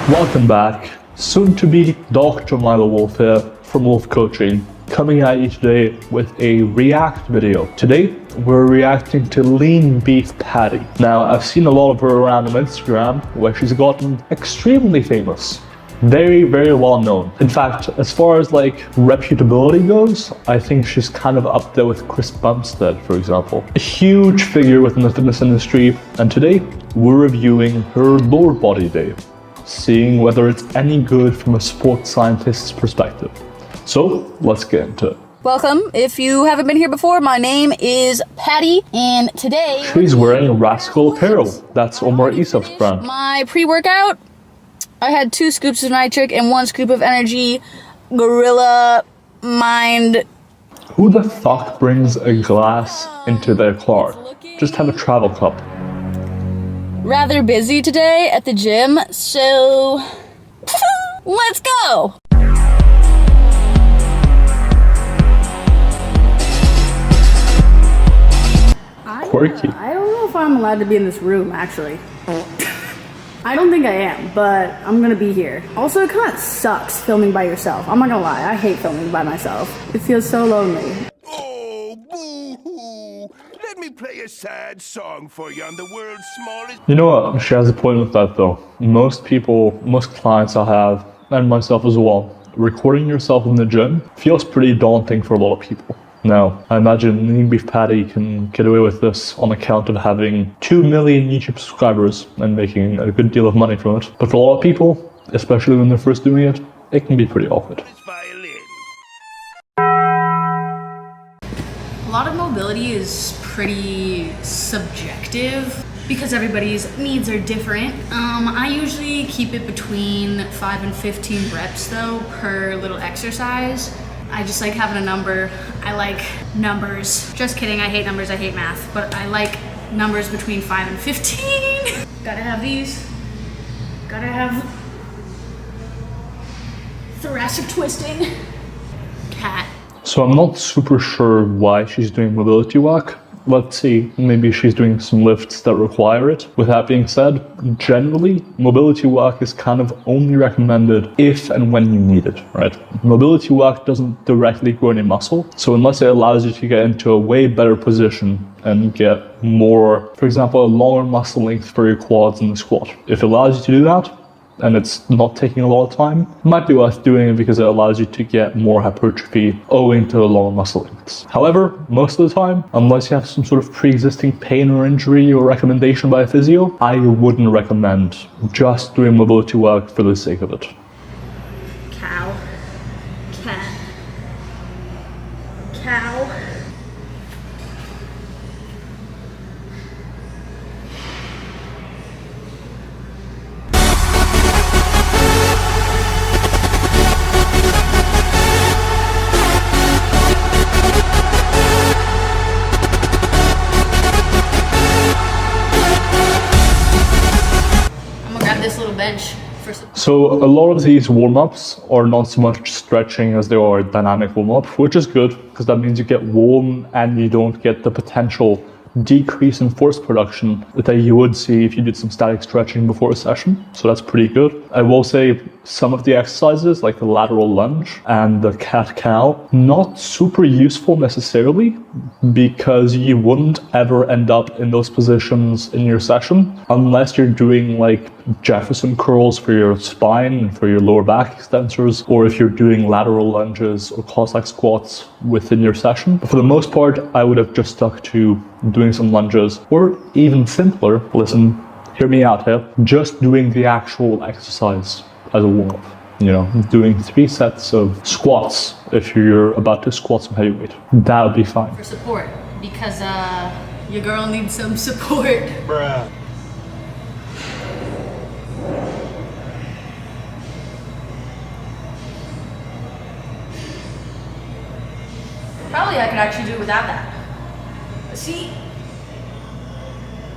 Welcome back. Soon to be Dr. Milo Wolf here from Wolf Coaching, coming at you today with a react video. Today, we're reacting to lean beef patty. Now, I've seen a lot of her around on Instagram where she's gotten extremely famous. Very, very well known. In fact, as far as like reputability goes, I think she's kind of up there with Chris Bumstead, for example. A huge figure within the fitness industry, and today we're reviewing her lower body day, seeing whether it's any good from a sports scientist's perspective. So let's get into it. Welcome. If you haven't been here before, my name is Patty, and today she's wearing Rascal apparel. That's Omar Isuf's brand. My pre-workout, I had 2 scoops of nitric and 1 scoop of energy. Gorilla Mind. Who the fuck brings a glass into their car? Just have a travel cup. Rather busy today at the gym, so let's go. Quirky. I don't know if I'm allowed to be in this room, actually. I don't think I am, but I'm gonna be here. Also, it kind of sucks filming by yourself. I'm not gonna lie, I hate filming by myself. It feels so lonely. Oh, boo-hoo. Let me play a sad song for you on the world's smallest... You know what? She has a point with that though. Most clients I have, and myself as well, recording yourself in the gym feels pretty daunting for a lot of people. Now, I imagine Lean Beef Patty can get away with this on account of having 2 million YouTube subscribers and making a good deal of money from it. But for a lot of people, especially when they're first doing it, it can be pretty awkward. A lot of mobility is pretty subjective because everybody's needs are different. I usually keep it between 5 and 15 reps though per little exercise. I just like having a number. I like numbers. Just kidding, I hate numbers, I hate math, but I like numbers between 5 and 15. Gotta have these. Gotta have thoracic twisting. Cat. So I'm not super sure why she's doing mobility walk. Let's see, maybe she's doing some lifts that require it. With that being said, generally, mobility walk is kind of only recommended if and when you need it, right? Mobility walk doesn't directly grow any muscle, so unless it allows you to get into a way better position and get more, for example, a longer muscle length for your quads in the squat. If it allows you to do that, and it's not taking a lot of time, it might be worth doing it because it allows you to get more hypertrophy owing to the longer muscle lengths. However, most of the time, unless you have some sort of pre-existing pain or injury or recommendation by a physio, I wouldn't recommend just doing mobility work for the sake of it. Cow. Cat. Cow. So a lot of these warm-ups are not so much stretching as they are dynamic warm-up, which is good because that means you get warm and you don't get the potential decrease in force production that you would see if you did some static stretching before a session. So that's pretty good. I will say some of the exercises like the lateral lunge and the cat-cow, not super useful necessarily because you wouldn't ever end up in those positions in your session unless you're doing like Jefferson curls for your spine and for your lower back extensors, or if you're doing lateral lunges or Cossack squats within your session. But for the most part, I would have just stuck to doing some lunges, or even simpler, listen, hear me out here, just doing the actual exercise as a warm-up. You know, doing 3 sets of squats if you're about to squat some heavy weight. That'll be fine. For support, because your girl needs some support. Bruh. Probably I could actually do it without that. See?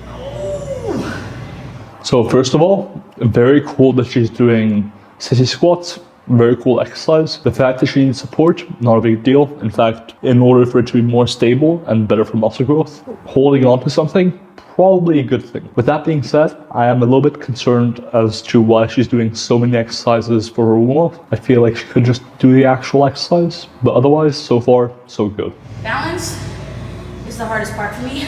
Oh. So first of all, very cool that she's doing Sissy squats. very cool exercise. The fact that she needs support, not a big deal. In fact, in order for it to be more stable and better for muscle growth, holding on to something, probably a good thing. With that being said, I am a little bit concerned as to why she's doing so many exercises for her warm-up. I feel like she could just do the actual exercise, but otherwise, so far, so good. Balance is the hardest part for me.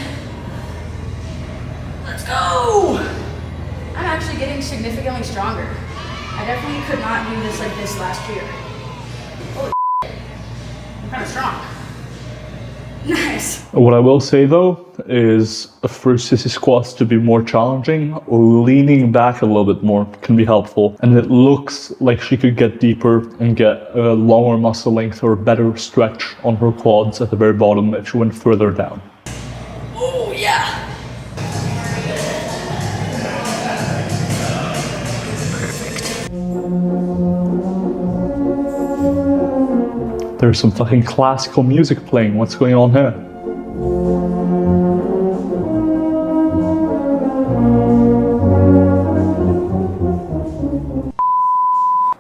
Let's go! I'm actually getting significantly stronger. I definitely could not do this like this last year. Holy shit. I'm kind of strong. Nice. What I will say though is for sissy squats to be more challenging, leaning back a little bit more can be helpful. And it looks like she could get deeper and get a longer muscle length or better stretch on her quads at the very bottom if she went further down. Oh yeah. There's some fucking classical music playing. What's going on here?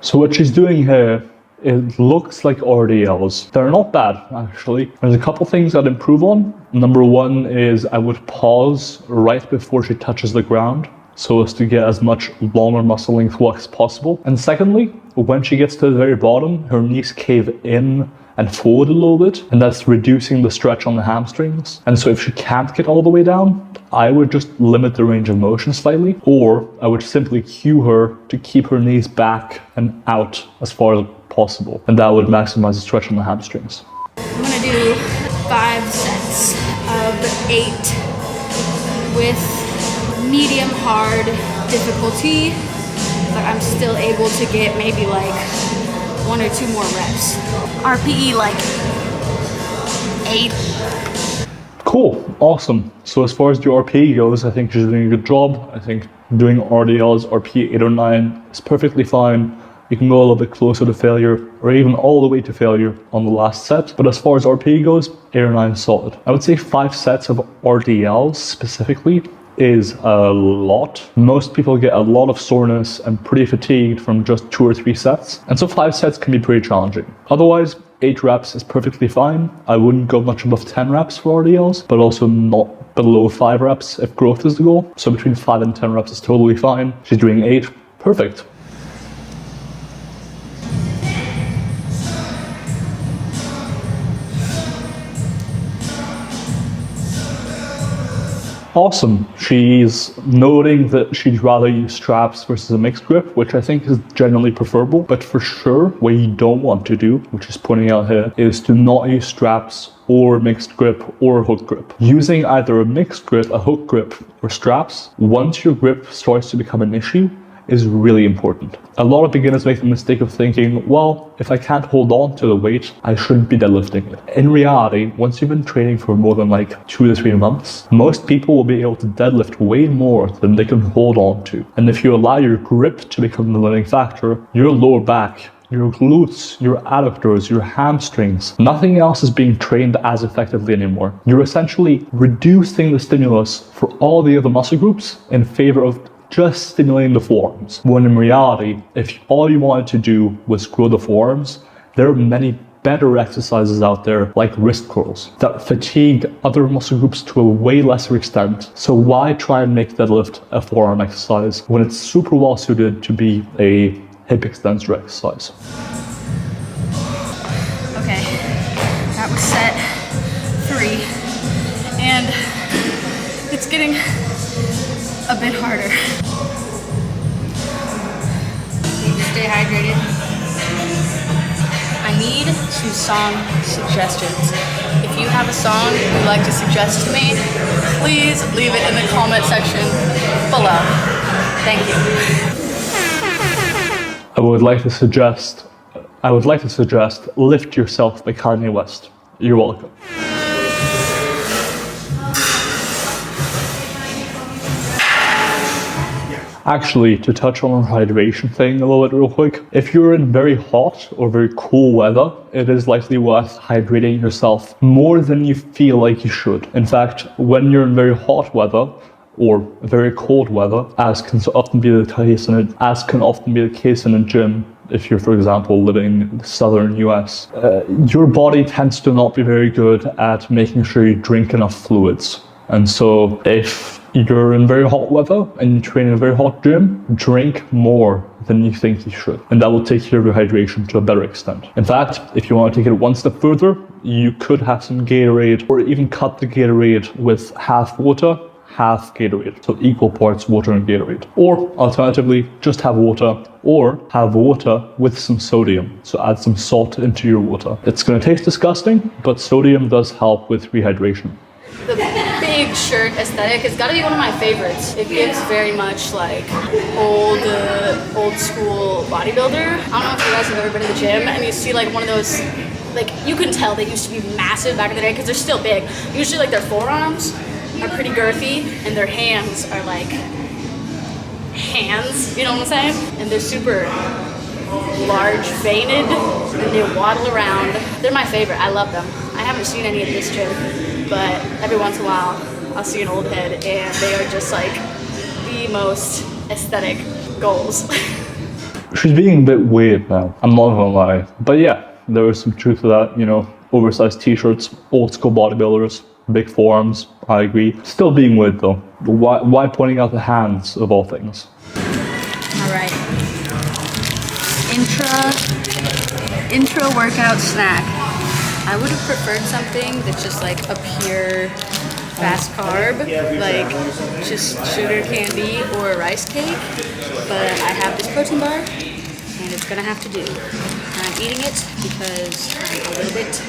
So what she's doing here, it looks like RDLs. They're not bad, actually. There's a couple things I'd improve on. Number one is I would pause right before she touches the ground, so as to get as much longer muscle length as possible. And secondly, when she gets to the very bottom, her knees cave in and forward a little bit, and that's reducing the stretch on the hamstrings. And so if she can't get all the way down, I would just limit the range of motion slightly, or I would simply cue her to keep her knees back and out as far as possible. And that would maximize the stretch on the hamstrings. I'm gonna do 5 sets of 8 with medium hard difficulty, but I'm still able to get maybe like 1 or 2 more reps. RPE like 8. Cool, awesome. So as far as the RPE goes, I think she's doing a good job. I think doing RDLs, RPE 8 or 9 is perfectly fine. You can go a little bit closer to failure, or even all the way to failure on the last set. But as far as RPE goes, 8 or 9 is solid. I would say 5 sets of RDLs specifically is a lot. Most people get a lot of soreness and pretty fatigued from just 2 or 3 sets. And so 5 sets can be pretty challenging. Otherwise, 8 reps is perfectly fine. I wouldn't go much above 10 reps for RDLs, but also not below 5 reps if growth is the goal. So between 5 and 10 reps is totally fine. She's doing 8, perfect. Awesome. She's noting that she'd rather use straps versus a mixed grip, which I think is generally preferable. But for sure, what you don't want to do, which is pointing out here, is to not use straps or mixed grip or hook grip. Using either a mixed grip, a hook grip, or straps, once your grip starts to become an issue, is really important. A lot of beginners make the mistake of thinking, well, if I can't hold on to the weight, I shouldn't be deadlifting it. In reality, once you've been training for more than like 2 to 3 months, most people will be able to deadlift way more than they can hold on to. And if you allow your grip to become the limiting factor, your lower back, your glutes, your adductors, your hamstrings, nothing else is being trained as effectively anymore. You're essentially reducing the stimulus for all the other muscle groups in favor of just stimulating the forearms. When in reality, if all you wanted to do was grow the forearms, there are many better exercises out there like wrist curls that fatigue other muscle groups to a way lesser extent. So why try and make deadlift a forearm exercise when it's super well suited to be a hip extensor exercise? Okay, that was set 3, and it's getting a bit harder. Stay hydrated. I need some song suggestions. If you have a song you'd like to suggest to me, please leave it in the comment section below. Thank you. I would like to suggest Lift Yourself by Kanye West. You're welcome. Actually, to touch on our hydration thing a little bit real quick, if you're in very hot or very cool weather, it is likely worth hydrating yourself more than you feel like you should. In fact, when you're in very hot weather or very cold weather, as can often be the case in a gym, if you're, for example, living in the southern US, your body tends to not be very good at making sure you drink enough fluids. And so if you're in very hot weather and you train in a very hot gym, drink more than you think you should. And that will take care of your hydration to a better extent. In fact, if you want to take it one step further, you could have some Gatorade, or even cut the Gatorade with half water, half Gatorade. So equal parts water and Gatorade. Or alternatively, just have water, or have water with some sodium. So add some salt into your water. It's going to taste disgusting, but sodium does help with rehydration. The big shirt aesthetic has got to be one of my favorites. It gives very much like old school bodybuilder. I don't know if you guys have ever been to the gym and you see like one of those, like you can tell they used to be massive back in the day because they're still big. Usually like their forearms are pretty girthy and their hands are like hands, you know what I'm saying? And they're super large veined and they waddle around. They're my favorite. I love them. I haven't seen any at this gym, but every once in a while I'll see an old head and they are just like the most aesthetic goals. She's being a bit weird now, I'm not gonna lie. But yeah, there is some truth to that, you know, oversized t-shirts, old school bodybuilders, big forearms, I agree. Still being weird though. Why pointing out the hands of all things? Alright. Intra-workout snack. I would have preferred something that's just like a pure fast carb, like just sugar candy or a rice cake, but I have this protein bar and it's gonna have to do. I'm eating it because I'm a little bit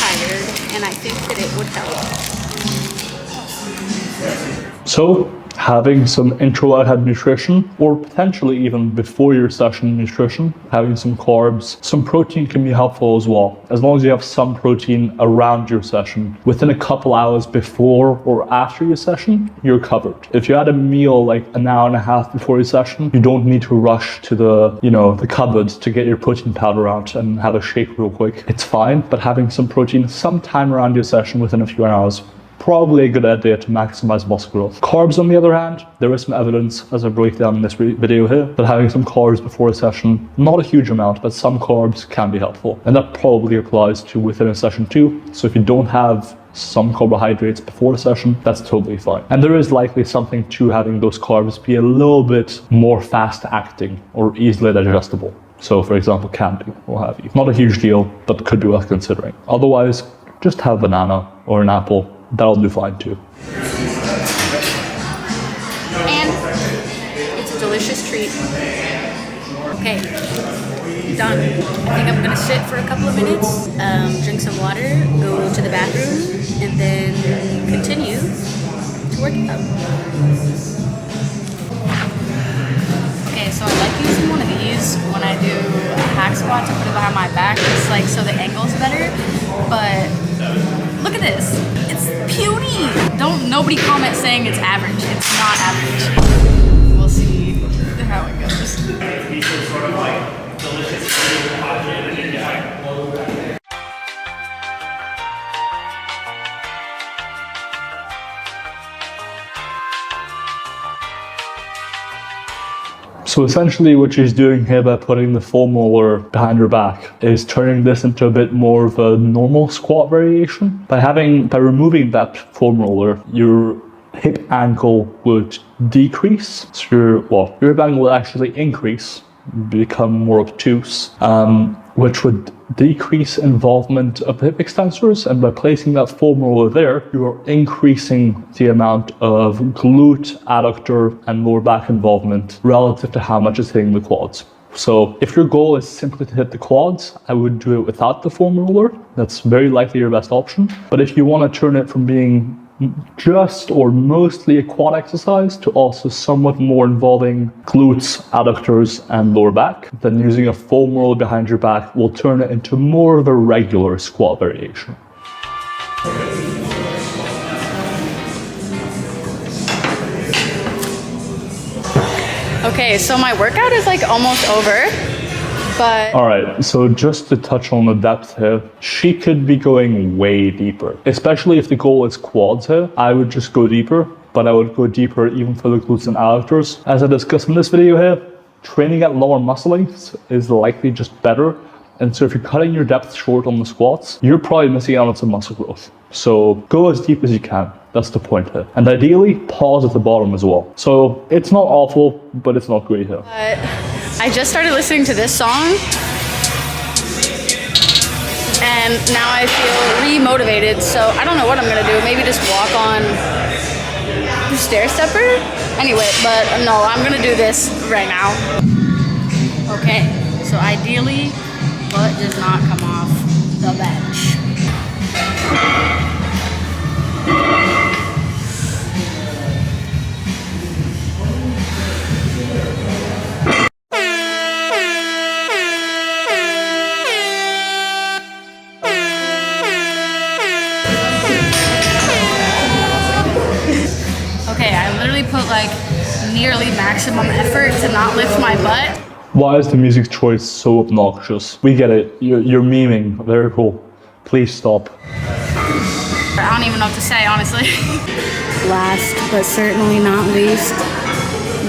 tired and I think that it would help. So, having some intra-workout nutrition, or potentially even before your session nutrition, having some carbs, some protein can be helpful as well. As long as you have some protein around your session, within a couple hours before or after your session, you're covered. If you had a meal like an hour and a half before your session, you don't need to rush to the cupboard to get your protein powder out and have a shake real quick. It's fine, but having some protein sometime around your session within a few hours, probably a good idea to maximize muscle growth. Carbs, on the other hand, there is some evidence, as I break down in this video here, that having some carbs before a session, not a huge amount, but some carbs can be helpful. And that probably applies to within a session too. So if you don't have some carbohydrates before a session, that's totally fine. And there is likely something to having those carbs be a little bit more fast acting or easily digestible. So for example, candy, what have you. Not a huge deal, but could be worth considering. Otherwise, just have a banana or an apple. That'll do fine too. And it's a delicious treat. Okay, done. I think I'm gonna sit for a couple of minutes, drink some water, go to the bathroom, and then continue to work out. Okay, so I like using one of these when I do a hack squat to put it behind my back, just like so the angle's better, but look at this. It's puny. Nobody comment saying it's average. It's not average. We'll see how it goes. So essentially what she's doing here by putting the foam roller behind her back is turning this into a bit more of a normal squat variation. By removing that foam roller, your hip angle would decrease. So your hip angle will actually increase, become more obtuse, which would decrease involvement of hip extensors. And by placing that foam roller there, you are increasing the amount of glute, adductor, and lower back involvement relative to how much is hitting the quads. So if your goal is simply to hit the quads, I would do it without the foam roller. That's very likely your best option. But if you want to turn it from being just or mostly a quad exercise to also somewhat more involving glutes, adductors, and lower back, then using a foam roller behind your back will turn it into more of a regular squat variation. Okay, so my workout is like almost over, but... Alright, so just to touch on the depth here, she could be going way deeper. Especially if the goal is quads here, I would just go deeper, but I would go deeper even for the glutes and adductors. As I discussed in this video here, training at lower muscle lengths is likely just better. And so if you're cutting your depth short on the squats, you're probably missing out on some muscle growth. So go as deep as you can. That's the point here. And ideally, pause at the bottom as well. So it's not awful, but it's not great here. I just started listening to this song, and now I feel re-motivated. So I don't know what I'm gonna do. Maybe just walk on the stair stepper? Anyway, but no, I'm gonna do this right now. Okay, so ideally, butt does not come off the bench. Okay, I literally put like nearly maximum effort to not lift my butt. Why is the music choice so obnoxious? We get it. You're memeing. Very cool. Please stop. I don't even know what to say, honestly. Last but certainly not least,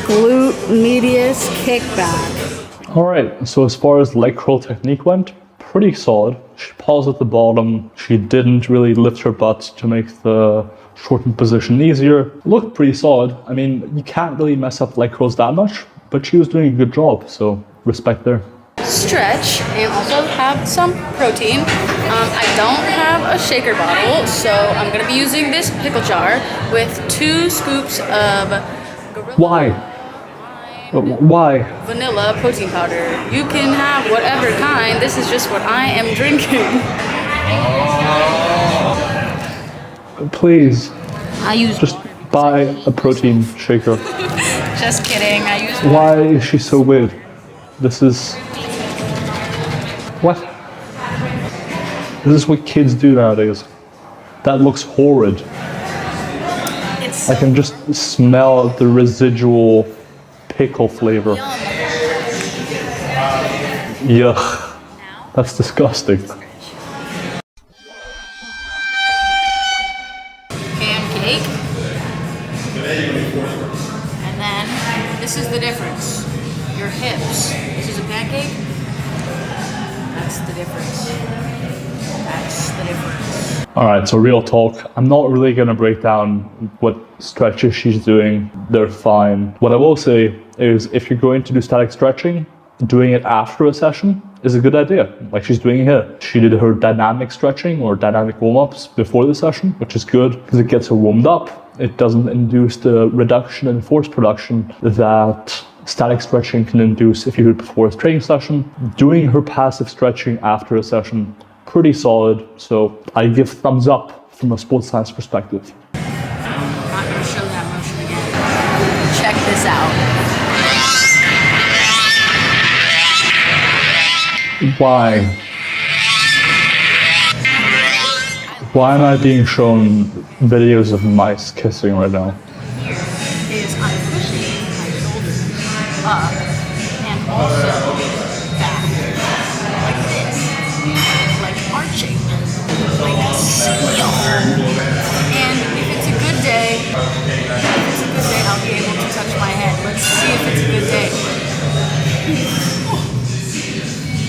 glute medius kickback. All right, so as far as leg curl technique went, pretty solid. She paused at the bottom. She didn't really lift her butt to make the shortened position easier. Looked pretty solid. I mean, you can't really mess up leg curls that much, but she was doing a good job, so respect there. Stretch and also have some protein. I don't have a shaker bottle, so I'm gonna be using this pickle jar with 2 scoops of Why? Why? vanilla protein powder. You can have whatever kind. This is just what I am drinking. Please, I use just buy a protein shaker. Just kidding. I use Why is she so weird? This is... What? This is what kids do nowadays. That looks horrid. It's I can just smell the residual pickle flavor. Yuck. That's disgusting. pancake. And then this is the difference. Your hips. This is a pancake. That's the difference. That's the difference. All right, so real talk. I'm not really gonna break down what stretches she's doing. They're fine. What I will say is if you're going to do static stretching, doing it after a session is a good idea, like she's doing here. She did her dynamic stretching or dynamic warm-ups before the session, which is good because it gets her warmed up. It doesn't induce the reduction in force production that static stretching can induce if you do it before a training session. Doing her passive stretching after a session, pretty solid. So I give thumbs up from a sports science perspective. I'm not going to show that motion again. Check this out. Why? Why am I being shown videos of mice kissing right now? Here is I'm pushing my shoulders up and also back like this, like arching, like a seal. And if it's a good day, I'll be able to touch my head. Let's see if it's a good day.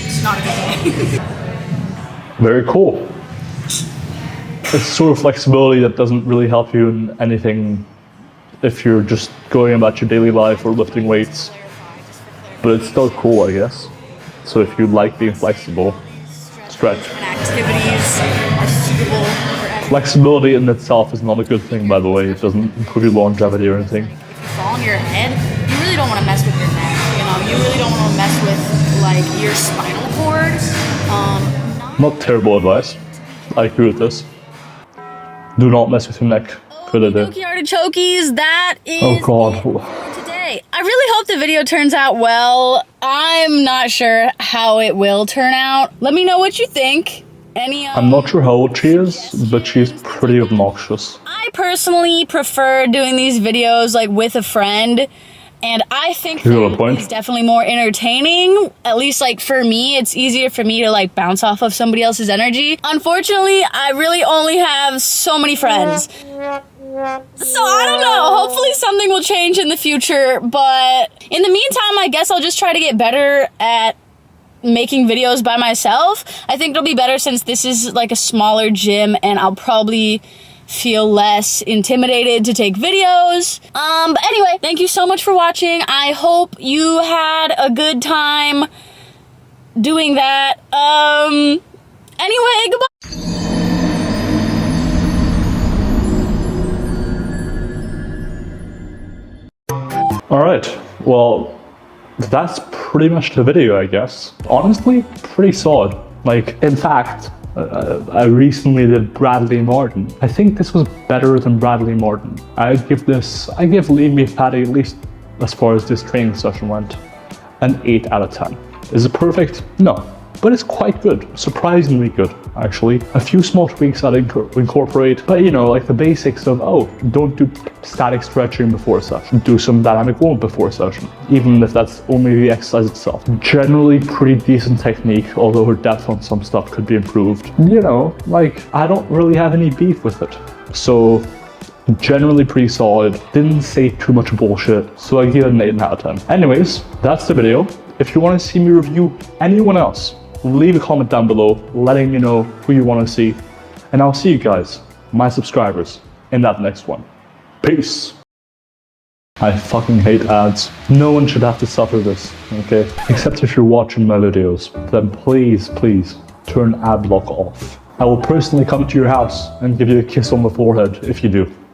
It's not a good day. Very cool. It's sort of flexibility that doesn't really help you in anything if you're just going about your daily life or lifting weights. But it's still cool, I guess. So if you like being flexible, stretch. Activities are suitable for everyone. Flexibility in itself is not a good thing, by the way. It doesn't improve your longevity or anything. If you fall on your head, you really don't want to mess with your neck. You know, you really don't want to mess with like your spinal cord. Not terrible advice. I agree with this. Do not mess with your neck. Good idea. Okie artichokes, that is Oh God. it for today. I really hope the video turns out well. I'm not sure how it will turn out. Let me know what you think. I'm not sure how old she is, but she's pretty obnoxious. I personally prefer doing these videos like with a friend. And I think You got a point. it's definitely more entertaining. At least like for me, it's easier for me to like bounce off of somebody else's energy. Unfortunately, I really only have so many friends. So I don't know, hopefully something will change in the future, but in the meantime, I guess I'll just try to get better at making videos by myself. I think it'll be better since this is like a smaller gym and I'll probably feel less intimidated to take videos. But anyway, thank you so much for watching. I hope you had a good time doing that. Anyway, goodbye. Alright, well, that's pretty much the video, I guess. Honestly, pretty solid. Like, in fact, I recently did Bradley Martin. I think this was better than Bradley Martin. I give Leave Me Patty, at least as far as this training session went, an 8 out of 10. Is it perfect? No. But it's quite good, surprisingly good, actually. A few small tweaks I'd incorporate, but you know, like the basics of, oh, don't do static stretching before a session, do some dynamic warm-up before a session, even if that's only the exercise itself. Generally pretty decent technique, although her depth on some stuff could be improved. You know, like, I don't really have any beef with it. So, generally pretty solid, didn't say too much bullshit, so I give it an 8 out of 10. Anyways, that's the video. If you want to see me review anyone else, leave a comment down below letting me know who you want to see, and I'll see you guys, my subscribers, in that next one. Peace. I fucking hate ads. No one should have to suffer this, okay? Except if you're watching my videos, then please turn ad block off. I will personally come to your house and give you a kiss on the forehead if you do.